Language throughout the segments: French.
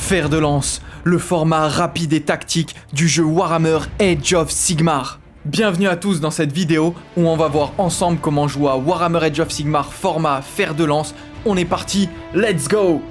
Fer de lance, le format rapide et tactique du jeu Warhammer Age of Sigmar. Bienvenue à tous dans cette vidéo où on va voir ensemble comment jouer à Warhammer Age of Sigmar format fer de lance. On est parti, let's go!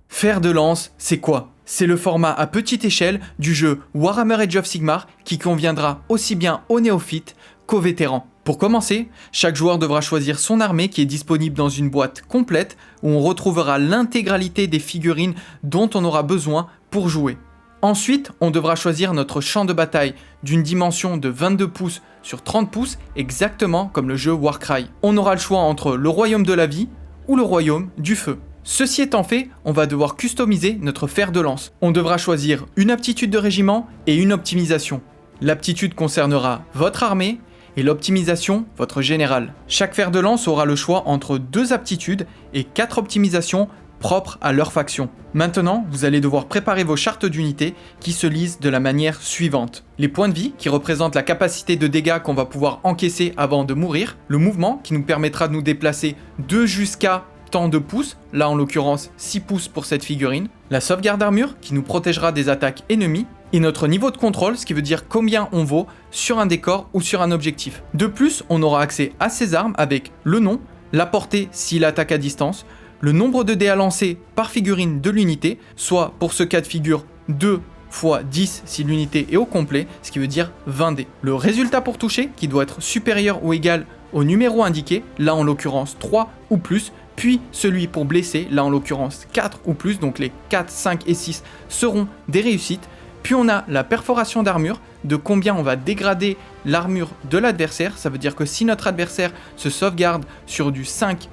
Fer de lance, c'est quoi? C'est le format à petite échelle du jeu Warhammer Age of Sigmar qui conviendra aussi bien aux néophytes qu'aux vétérans. Pour commencer, chaque joueur devra choisir son armée qui est disponible dans une boîte complète où on retrouvera l'intégralité des figurines dont on aura besoin pour jouer. Ensuite, on devra choisir notre champ de bataille d'une dimension de 22 pouces sur 30 pouces, exactement comme le jeu Warcry. On aura le choix entre le royaume de la vie ou le royaume du feu. Ceci étant fait, on va devoir customiser notre fer de lance. On devra choisir une aptitude de régiment et une optimisation. L'aptitude concernera votre armée et l'optimisation, votre général. Chaque fer de lance aura le choix entre 2 aptitudes et 4 optimisations propres à leur faction. Maintenant, vous allez devoir préparer vos chartes d'unités qui se lisent de la manière suivante. Les points de vie qui représentent la capacité de dégâts qu'on va pouvoir encaisser avant de mourir. Le mouvement qui nous permettra de nous déplacer de jusqu'à tant de pouces, là en l'occurrence 6 pouces pour cette figurine. La sauvegarde d'armure qui nous protégera des attaques ennemies. Et notre niveau de contrôle, ce qui veut dire combien on vaut sur un décor ou sur un objectif. De plus, on aura accès à ces armes avec le nom, la portée s'il attaque à distance, le nombre de dés à lancer par figurine de l'unité, soit pour ce cas de figure 2 x 10 si l'unité est au complet, ce qui veut dire 20 dés. Le résultat pour toucher qui doit être supérieur ou égal au numéro indiqué, là en l'occurrence 3 ou plus, puis celui pour blesser, là en l'occurrence 4 ou plus, donc les 4, 5 et 6 seront des réussites. Puis on a la perforation d'armure, de combien on va dégrader l'armure de l'adversaire. Ça veut dire que si notre adversaire se sauvegarde sur du 5+,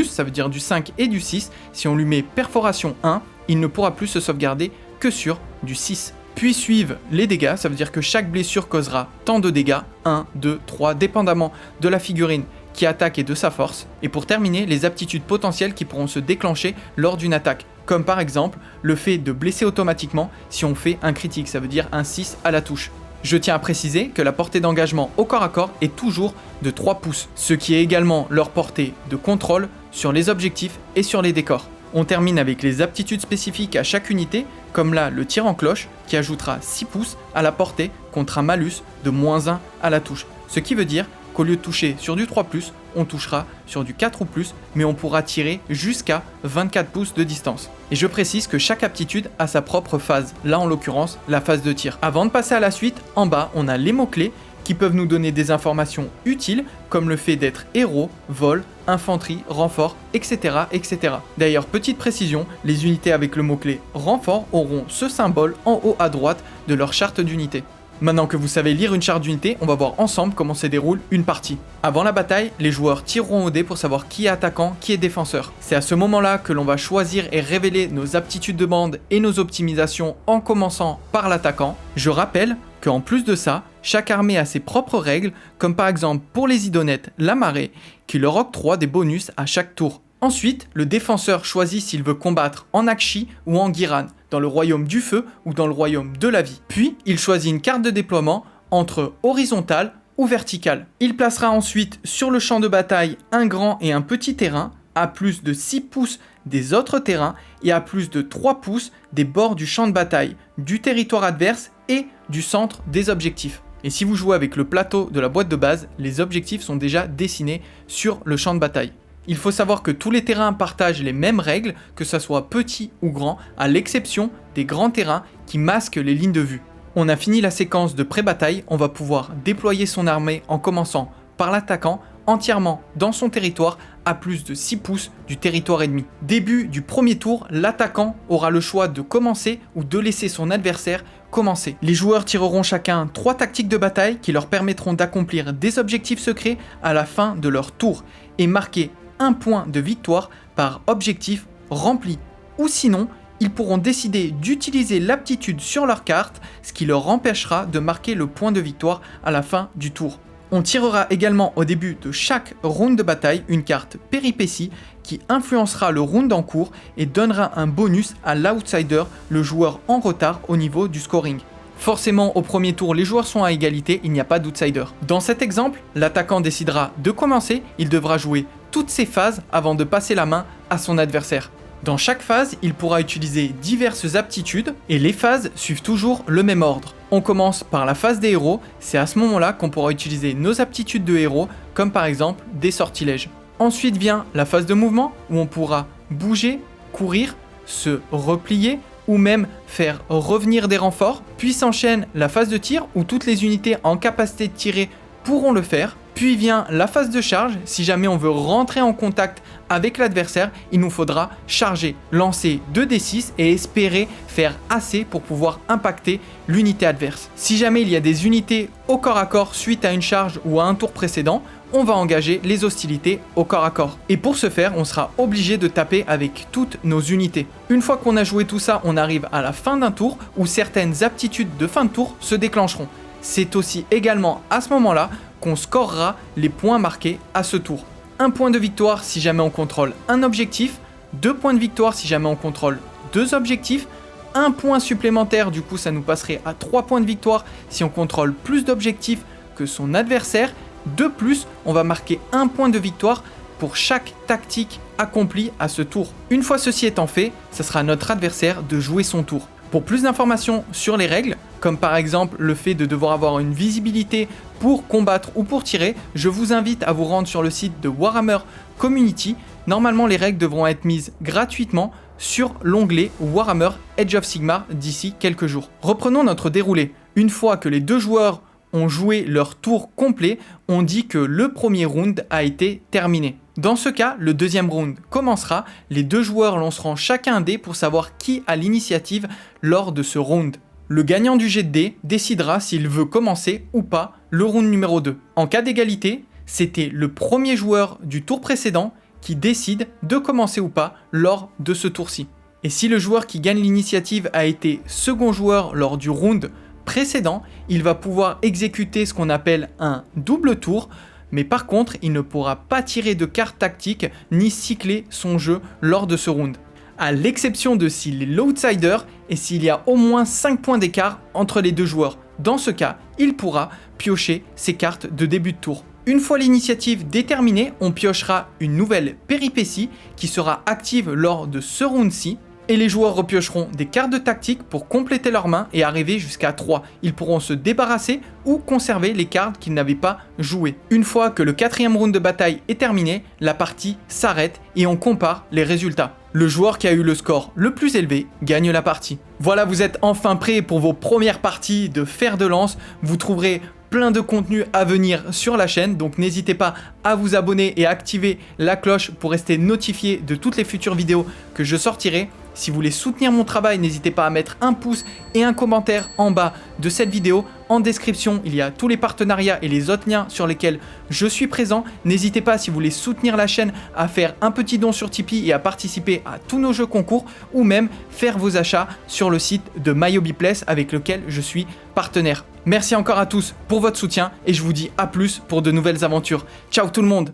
ça veut dire du 5 et du 6, si on lui met perforation 1, il ne pourra plus se sauvegarder que sur du 6. Puis suivent les dégâts, ça veut dire que chaque blessure causera tant de dégâts, 1, 2, 3, dépendamment de la figurine qui attaque et de sa force. Et pour terminer, les aptitudes potentielles qui pourront se déclencher lors d'une attaque. Comme par exemple, le fait de blesser automatiquement si on fait un critique, ça veut dire un 6 à la touche. Je tiens à préciser que la portée d'engagement au corps à corps est toujours de 3 pouces, ce qui est également leur portée de contrôle sur les objectifs et sur les décors. On termine avec les aptitudes spécifiques à chaque unité, comme là le tir en cloche qui ajoutera 6 pouces à la portée contre un malus de -1 à la touche. Ce qui veut dire qu'au lieu de toucher sur du 3+, on touchera sur du 4 ou plus, mais on pourra tirer jusqu'à 24 pouces de distance. Et je précise que chaque aptitude a sa propre phase, là en l'occurrence la phase de tir. Avant de passer à la suite, en bas on a les mots-clés qui peuvent nous donner des informations utiles, comme le fait d'être héros, vol, infanterie, renfort, etc. etc. D'ailleurs, petite précision, les unités avec le mot-clé renfort auront ce symbole en haut à droite de leur charte d'unité. Maintenant que vous savez lire une charte d'unité, on va voir ensemble comment se déroule une partie. Avant la bataille, les joueurs tireront au dé pour savoir qui est attaquant, qui est défenseur. C'est à ce moment-là que l'on va choisir et révéler nos aptitudes de bande et nos optimisations en commençant par l'attaquant. Je rappelle qu'en plus de ça, chaque armée a ses propres règles, comme par exemple pour les idonettes, la marée, qui leur octroie des bonus à chaque tour. Ensuite, le défenseur choisit s'il veut combattre en Akshi ou en Ghiran, dans le royaume du feu ou dans le royaume de la vie. Puis, il choisit une carte de déploiement entre horizontale ou verticale. Il placera ensuite sur le champ de bataille un grand et un petit terrain, à plus de 6 pouces des autres terrains et à plus de 3 pouces des bords du champ de bataille, du territoire adverse et du centre des objectifs. Et si vous jouez avec le plateau de la boîte de base, les objectifs sont déjà dessinés sur le champ de bataille. Il faut savoir que tous les terrains partagent les mêmes règles, que ce soit petit ou grand, à l'exception des grands terrains qui masquent les lignes de vue. On a fini la séquence de pré-bataille, on va pouvoir déployer son armée en commençant par l'attaquant entièrement dans son territoire à plus de 6 pouces du territoire ennemi. Début du premier tour, l'attaquant aura le choix de commencer ou de laisser son adversaire commencer. Les joueurs tireront chacun 3 tactiques de bataille qui leur permettront d'accomplir des objectifs secrets à la fin de leur tour et marquer 1 point de victoire par objectif rempli. Ou sinon, ils pourront décider d'utiliser l'aptitude sur leur carte, ce qui leur empêchera de marquer le point de victoire à la fin du tour. On tirera également au début de chaque round de bataille une carte péripétie qui influencera le round en cours et donnera un bonus à l'outsider, le joueur en retard au niveau du scoring. Forcément, au premier tour, les joueurs sont à égalité, il n'y a pas d'outsider. Dans cet exemple, l'attaquant décidera de commencer, il devra jouer toutes ses phases avant de passer la main à son adversaire. Dans chaque phase, il pourra utiliser diverses aptitudes et les phases suivent toujours le même ordre. On commence par la phase des héros, c'est à ce moment-là qu'on pourra utiliser nos aptitudes de héros, comme par exemple des sortilèges. Ensuite vient la phase de mouvement, où on pourra bouger, courir, se replier, ou même faire revenir des renforts. Puis s'enchaîne la phase de tir, où toutes les unités en capacité de tirer pourront le faire. Puis vient la phase de charge, si jamais on veut rentrer en contact avec l'adversaire, il nous faudra charger, lancer 2d6 et espérer faire assez pour pouvoir impacter l'unité adverse. Si jamais il y a des unités au corps à corps suite à une charge ou à un tour précédent, on va engager les hostilités au corps à corps. Et pour ce faire, on sera obligé de taper avec toutes nos unités. Une fois qu'on a joué tout ça, on arrive à la fin d'un tour où certaines aptitudes de fin de tour se déclencheront. C'est aussi également à ce moment-là qu'on scorera les points marqués à ce tour. 1 point de victoire si jamais on contrôle un objectif, 2 points de victoire si jamais on contrôle 2 objectifs, 1 point supplémentaire, du coup ça nous passerait à 3 points de victoire si on contrôle plus d'objectifs que son adversaire. De plus, on va marquer 1 point de victoire pour chaque tactique accomplie à ce tour. Une fois ceci étant fait, ce sera à notre adversaire de jouer son tour. Pour plus d'informations sur les règles, comme par exemple le fait de devoir avoir une visibilité pour combattre ou pour tirer, je vous invite à vous rendre sur le site de Warhammer Community. Normalement, les règles devront être mises gratuitement sur l'onglet Warhammer Age of Sigmar d'ici quelques jours. Reprenons notre déroulé. Une fois que les 2 joueurs ont joué leur tour complet, on dit que le premier round a été terminé. Dans ce cas, le deuxième round commencera, les 2 joueurs lanceront chacun un dé pour savoir qui a l'initiative lors de ce round. Le gagnant du jet de dés décidera s'il veut commencer ou pas le round numéro 2. En cas d'égalité, c'était le premier joueur du tour précédent qui décide de commencer ou pas lors de ce tour-ci. Et si le joueur qui gagne l'initiative a été second joueur lors du round précédent, il va pouvoir exécuter ce qu'on appelle un double tour, mais par contre, il ne pourra pas tirer de cartes tactiques ni cycler son jeu lors de ce round. À l'exception de s'il est l'outsider et s'il y a au moins 5 points d'écart entre les 2 joueurs. Dans ce cas, il pourra piocher ses cartes de début de tour. Une fois l'initiative déterminée, on piochera une nouvelle péripétie qui sera active lors de ce round-ci. Et les joueurs repiocheront des cartes de tactique pour compléter leur main et arriver jusqu'à 3. Ils pourront se débarrasser ou conserver les cartes qu'ils n'avaient pas jouées. Une fois que le 4e round de bataille est terminé, la partie s'arrête et on compare les résultats. Le joueur qui a eu le score le plus élevé gagne la partie. Voilà, vous êtes enfin prêts pour vos premières parties de fer de lance. Vous trouverez plein de contenu à venir sur la chaîne, donc n'hésitez pas à vous abonner et à activer la cloche pour rester notifié de toutes les futures vidéos que je sortirai. Si vous voulez soutenir mon travail, n'hésitez pas à mettre un pouce et un commentaire en bas de cette vidéo. En description, il y a tous les partenariats et les autres liens sur lesquels je suis présent. N'hésitez pas, si vous voulez soutenir la chaîne, à faire un petit don sur Tipeee et à participer à tous nos jeux concours ou même faire vos achats sur le site de MyHobbyPlace avec lequel je suis partenaire. Merci encore à tous pour votre soutien et je vous dis à plus pour de nouvelles aventures. Ciao tout le monde!